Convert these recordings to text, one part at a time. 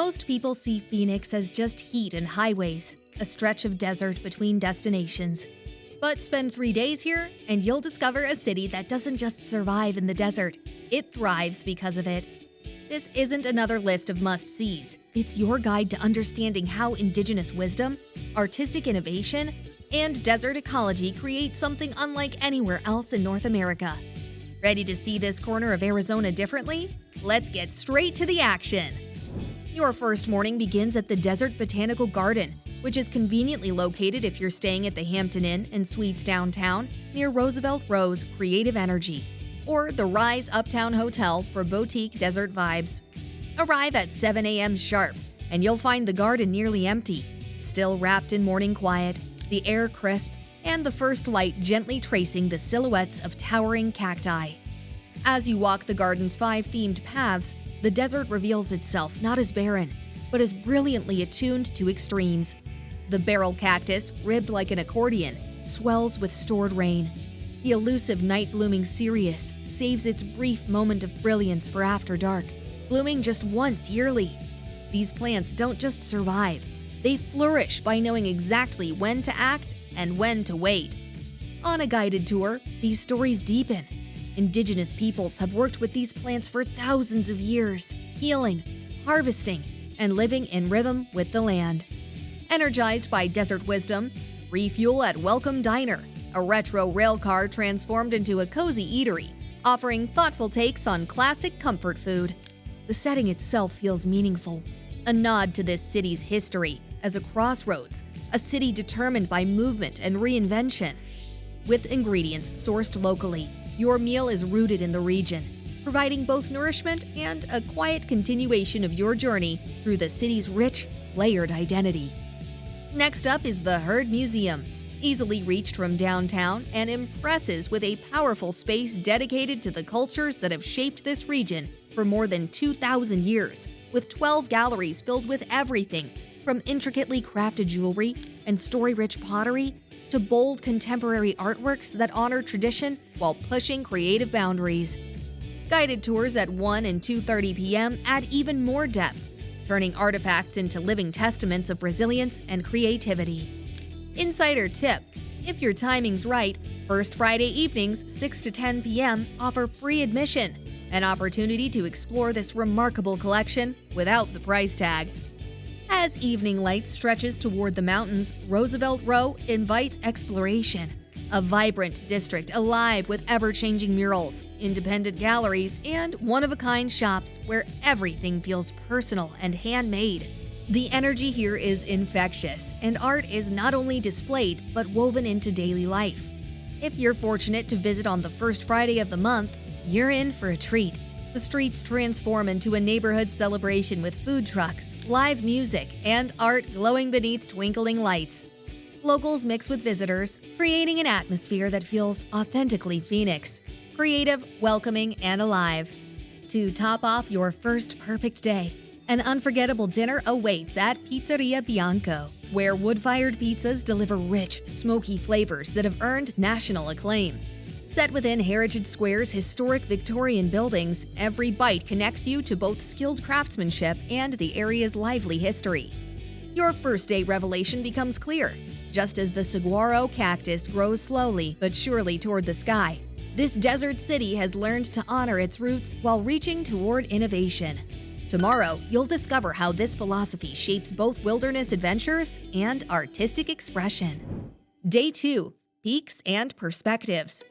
Most people see Phoenix as just heat and highways, a stretch of desert between destinations. But spend 3 days here, and you'll discover a city that doesn't just survive in the desert, it thrives because of it. This isn't another list of must-sees. It's your guide to understanding how indigenous wisdom, artistic innovation, and desert ecology create something unlike anywhere else in North America. Ready to see this corner of Arizona differently? Let's get straight to the action! Your first morning begins at the Desert Botanical Garden, which is conveniently located if you're staying at the Hampton Inn and Suites downtown near Roosevelt Ro's Creative Energy, or the Rise Uptown Hotel for boutique desert vibes. Arrive at 7 a.m. sharp, and you'll find the garden nearly empty, still wrapped in morning quiet, the air crisp, and the first light gently tracing the silhouettes of towering cacti. As you walk the garden's 5 themed paths, the desert reveals itself not as barren, but as brilliantly attuned to extremes. The barrel cactus, ribbed like an accordion, swells with stored rain. The elusive night-blooming cereus saves its brief moment of brilliance for after dark, blooming just once yearly. These plants don't just survive, they flourish by knowing exactly when to act and when to wait. On a guided tour, these stories deepen. Indigenous peoples have worked with these plants for thousands of years, healing, harvesting, and living in rhythm with the land. Energized by desert wisdom, refuel at Welcome Diner, a retro railcar transformed into a cozy eatery, offering thoughtful takes on classic comfort food. The setting itself feels meaningful, a nod to this city's history as a crossroads, a city determined by movement and reinvention. With ingredients sourced locally, your meal is rooted in the region, providing both nourishment and a quiet continuation of your journey through the city's rich, layered identity. Next up is the Heard Museum, easily reached from downtown and impresses with a powerful space dedicated to the cultures that have shaped this region for more than 2,000 years, with 12 galleries filled with everything from intricately crafted jewelry and story-rich pottery to bold contemporary artworks that honor tradition while pushing creative boundaries. Guided tours at 1 and 2:30 p.m. add even more depth, turning artifacts into living testaments of resilience and creativity. Insider tip: if your timing's right, first Friday evenings, 6 to 10 p.m. offer free admission, an opportunity to explore this remarkable collection without the price tag. As evening light stretches toward the mountains, Roosevelt Row invites exploration. A vibrant district alive with ever-changing murals, independent galleries, and one-of-a-kind shops where everything feels personal and handmade. The energy here is infectious, and art is not only displayed but woven into daily life. If you're fortunate to visit on the first Friday of the month, you're in for a treat. The streets transform into a neighborhood celebration with food trucks, live music, and art glowing beneath twinkling lights. Locals mix with visitors, creating an atmosphere that feels authentically Phoenix, creative, welcoming, and alive. To top off your first perfect day, an unforgettable dinner awaits at Pizzeria Bianco, where wood-fired pizzas deliver rich, smoky flavors that have earned national acclaim. Set within Heritage Square's historic Victorian buildings, every bite connects you to both skilled craftsmanship and the area's lively history. Your first-day revelation becomes clear. Just as the saguaro cactus grows slowly but surely toward the sky, this desert city has learned to honor its roots while reaching toward innovation. Tomorrow, you'll discover how this philosophy shapes both wilderness adventures and artistic expression. Day 2. Peaks and Perspectives.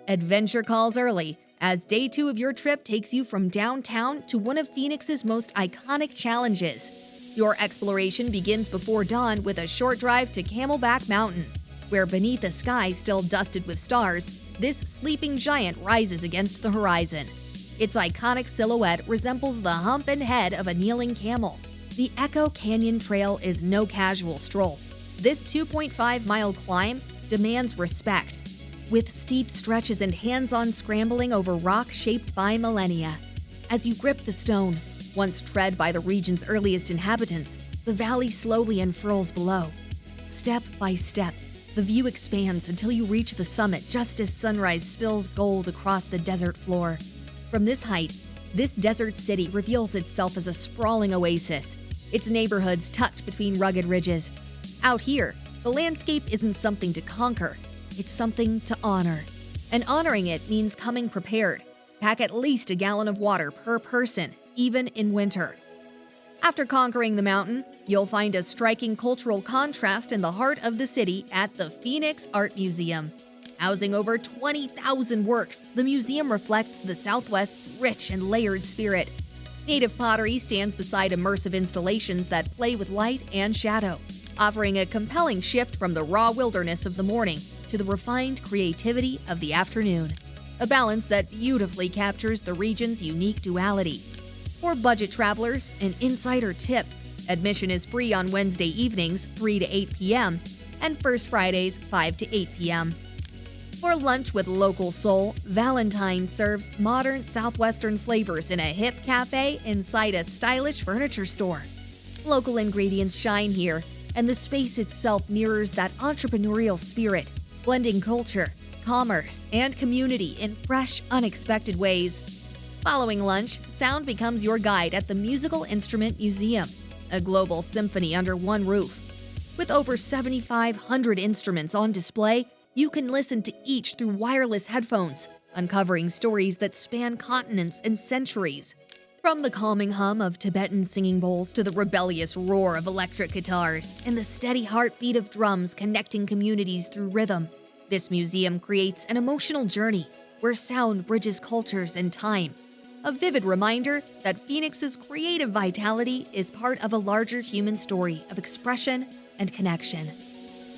Adventure calls early, as Day 2 of your trip takes you from downtown to one of Phoenix's most iconic challenges. Your exploration begins before dawn with a short drive to Camelback Mountain, where beneath a sky still dusted with stars, this sleeping giant rises against the horizon. Its iconic silhouette resembles the hump and head of a kneeling camel. The Echo Canyon Trail is no casual stroll. This 2.5-mile climb demands respect, with steep stretches and hands-on scrambling over rock shaped by millennia. As you grip the stone, once tread by the region's earliest inhabitants, the valley slowly unfurls below. Step by step, the view expands until you reach the summit just as sunrise spills gold across the desert floor. From this height, this desert city reveals itself as a sprawling oasis, its neighborhoods tucked between rugged ridges. Out here, the landscape isn't something to conquer, it's something to honor. And honoring it means coming prepared. Pack at least a gallon of water per person, even in winter. After conquering the mountain, you'll find a striking cultural contrast in the heart of the city at the Phoenix Art Museum. Housing over 20,000 works, the museum reflects the Southwest's rich and layered spirit. Native pottery stands beside immersive installations that play with light and shadow, offering a compelling shift from the raw wilderness of the morning to the refined creativity of the afternoon. A balance that beautifully captures the region's unique duality. For budget travelers, an insider tip: admission is free on Wednesday evenings, 3 to 8 p.m., and first Fridays, 5 to 8 p.m. For lunch with local soul, Valentine serves modern Southwestern flavors in a hip cafe inside a stylish furniture store. Local ingredients shine here, and the space itself mirrors that entrepreneurial spirit, blending culture, commerce, and community in fresh, unexpected ways. Following lunch, sound becomes your guide at the Musical Instrument Museum, a global symphony under one roof. With over 7,500 instruments on display, you can listen to each through wireless headphones, uncovering stories that span continents and centuries. From the calming hum of Tibetan singing bowls to the rebellious roar of electric guitars and the steady heartbeat of drums connecting communities through rhythm, this museum creates an emotional journey where sound bridges cultures and time. A vivid reminder that Phoenix's creative vitality is part of a larger human story of expression and connection.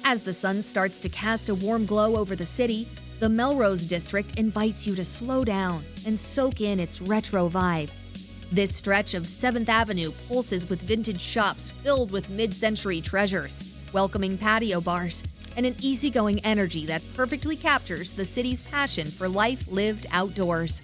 As the sun starts to cast a warm glow over the city, the Melrose district invites you to slow down and soak in its retro vibe. This stretch of 7th Avenue pulses with vintage shops filled with mid-century treasures, welcoming patio bars, and an easygoing energy that perfectly captures the city's passion for life lived outdoors.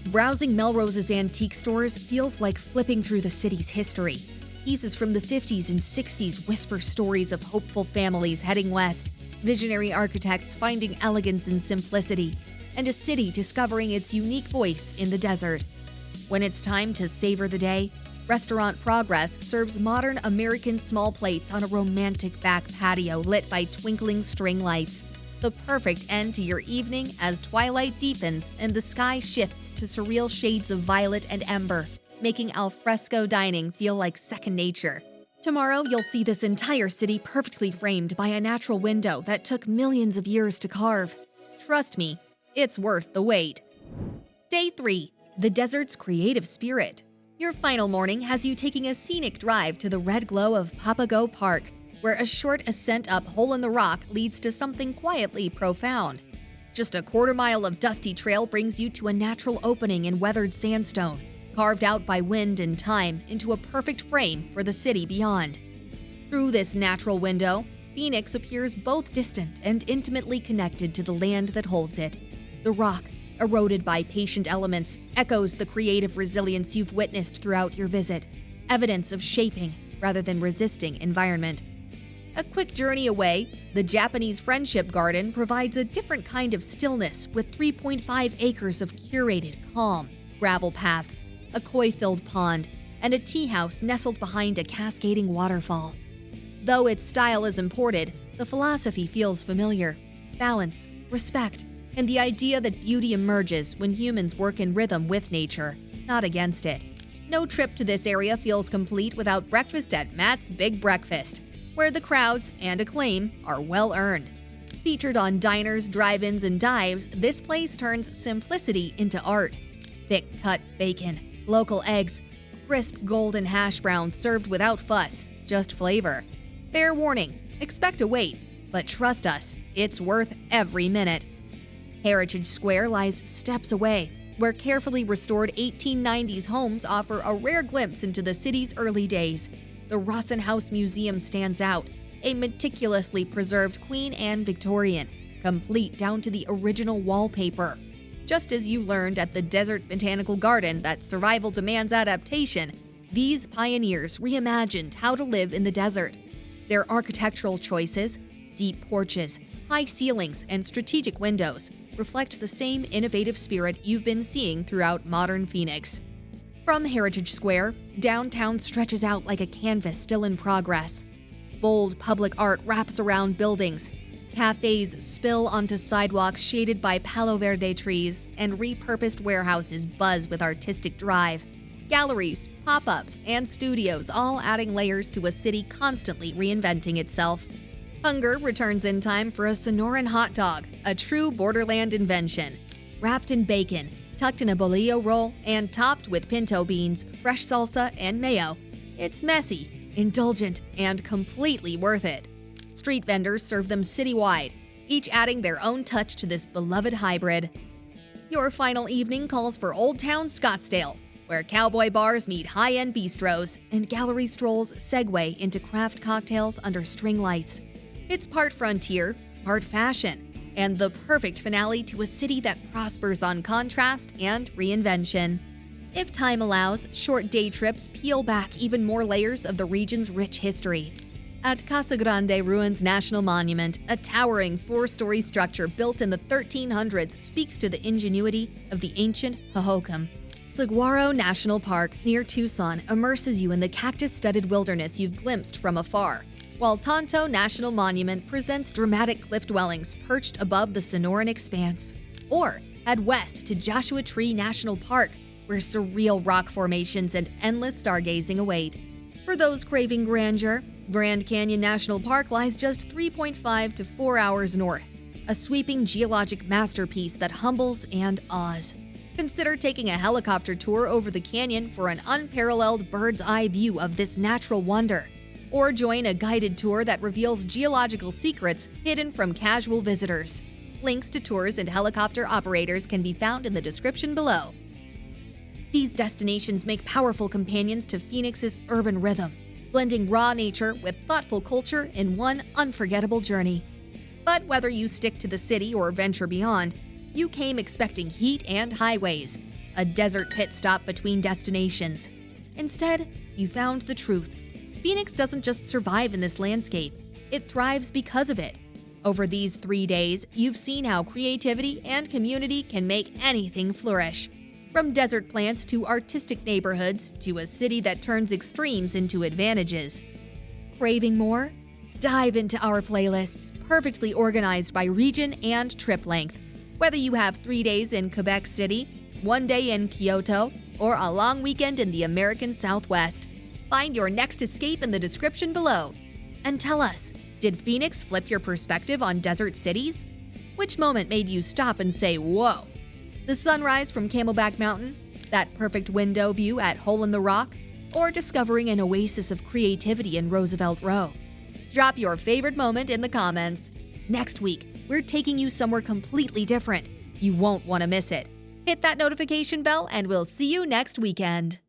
Browsing Melrose's antique stores feels like flipping through the city's history. Pieces from the 50s and 60s whisper stories of hopeful families heading west, visionary architects finding elegance in simplicity, and a city discovering its unique voice in the desert. When it's time to savor the day, Restaurant Progress serves modern American small plates on a romantic back patio lit by twinkling string lights. The perfect end to your evening as twilight deepens and the sky shifts to surreal shades of violet and ember, making al fresco dining feel like second nature. Tomorrow, you'll see this entire city perfectly framed by a natural window that took millions of years to carve. Trust me, it's worth the wait. Day 3. The desert's creative spirit. Your final morning has you taking a scenic drive to the red glow of Papago Park, where a short ascent up Hole in the Rock leads to something quietly profound. Just a quarter-mile of dusty trail brings you to a natural opening in weathered sandstone, carved out by wind and time into a perfect frame for the city beyond. Through this natural window, Phoenix appears both distant and intimately connected to the land that holds it. The rock, eroded by patient elements, echoes the creative resilience you've witnessed throughout your visit, evidence of shaping rather than resisting environment. A quick journey away, the Japanese Friendship Garden provides a different kind of stillness with 3.5 acres of curated, calm, gravel paths, a koi-filled pond, and a tea house nestled behind a cascading waterfall. Though its style is imported, the philosophy feels familiar: balance, respect, and the idea that beauty emerges when humans work in rhythm with nature, not against it. No trip to this area feels complete without breakfast at Matt's Big Breakfast, where the crowds and acclaim are well earned. Featured on diners, drive-ins, and dives, this place turns simplicity into art. Thick-cut bacon, local eggs, crisp golden hash browns served without fuss, just flavor. Fair warning, expect a wait, but trust us, it's worth every minute. Heritage Square lies steps away, where carefully restored 1890s homes offer a rare glimpse into the city's early days. The Rossin House Museum stands out, a meticulously preserved Queen Anne Victorian, complete down to the original wallpaper. Just as you learned at the Desert Botanical Garden that survival demands adaptation, these pioneers reimagined how to live in the desert. Their architectural choices, deep porches, high ceilings, and strategic windows reflect the same innovative spirit you've been seeing throughout modern Phoenix. From Heritage Square, downtown stretches out like a canvas still in progress. Bold public art wraps around buildings. Cafes spill onto sidewalks shaded by Palo Verde trees, and repurposed warehouses buzz with artistic drive. Galleries, pop-ups, and studios all adding layers to a city constantly reinventing itself. Hunger returns in time for a Sonoran hot dog, a true borderland invention. Wrapped in bacon, tucked in a bolillo roll, and topped with pinto beans, fresh salsa, and mayo. It's messy, indulgent, and completely worth it. Street vendors serve them citywide, each adding their own touch to this beloved hybrid. Your final evening calls for Old Town Scottsdale, where cowboy bars meet high-end bistros and gallery strolls segue into craft cocktails under string lights. It's part frontier, part fashion, and the perfect finale to a city that prospers on contrast and reinvention. If time allows, short day trips peel back even more layers of the region's rich history. At Casa Grande Ruins National Monument, a towering 4-story structure built in the 1300s speaks to the ingenuity of the ancient Hohokam. Saguaro National Park near Tucson immerses you in the cactus-studded wilderness you've glimpsed from afar, while Tonto National Monument presents dramatic cliff dwellings perched above the Sonoran expanse. Or head west to Joshua Tree National Park, where surreal rock formations and endless stargazing await. For those craving grandeur, Grand Canyon National Park lies just 3.5 to 4 hours north, a sweeping geologic masterpiece that humbles and awes. Consider taking a helicopter tour over the canyon for an unparalleled bird's-eye view of this natural wonder, or join a guided tour that reveals geological secrets hidden from casual visitors. Links to tours and helicopter operators can be found in the description below. These destinations make powerful companions to Phoenix's urban rhythm, blending raw nature with thoughtful culture in one unforgettable journey. But whether you stick to the city or venture beyond, you came expecting heat and highways, a desert pit stop between destinations. Instead, you found the truth. Phoenix doesn't just survive in this landscape, it thrives because of it. Over these 3 days, you've seen how creativity and community can make anything flourish. From desert plants to artistic neighborhoods to a city that turns extremes into advantages. Craving more? Dive into our playlists, perfectly organized by region and trip length. Whether you have 3 days in Quebec City, 1 day in Kyoto, or a long weekend in the American Southwest, find your next escape in the description below. And tell us, did Phoenix flip your perspective on desert cities? Which moment made you stop and say, whoa? The sunrise from Camelback Mountain, that perfect window view at Hole in the Rock, or discovering an oasis of creativity in Roosevelt Row? Drop your favorite moment in the comments. Next week, we're taking you somewhere completely different. You won't want to miss it. Hit that notification bell and we'll see you next weekend.